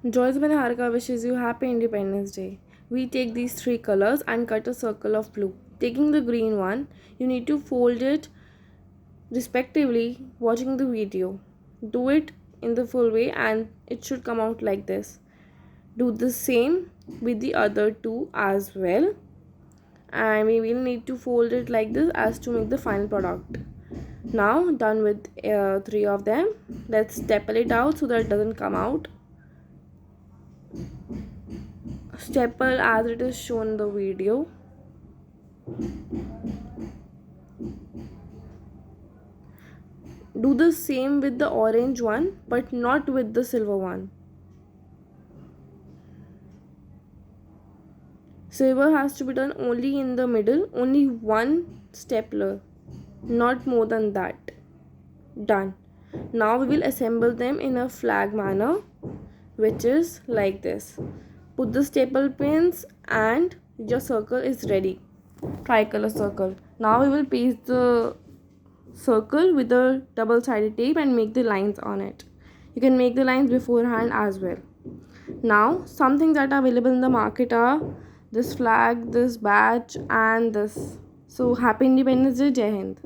Joyce Haraka wishes you happy Independence Day. We take these three colors and cut a circle of blue. Taking the green one, you need to fold it respectively watching the video. Do it in the full way and it should come out like this. Do the same with the other two as well, and we will need to fold it like this as to make the final product. Now done with three of them, let's staple it out so that it doesn't come out. Staple as it is shown in the video. Do the same with the orange one but not with the silver one. Silver has to be done only in the middle, only one stapler, not more than that. Done. Now we will assemble them in a flag manner, which is like this. Put the staple pins and your circle is ready. Tricolor circle. Now we will paste the circle with a double-sided tape and make the lines on it. You can make the lines beforehand as well. Now some things that are available in the market are this flag, this badge and this. So happy Independence Day, Jai Hind.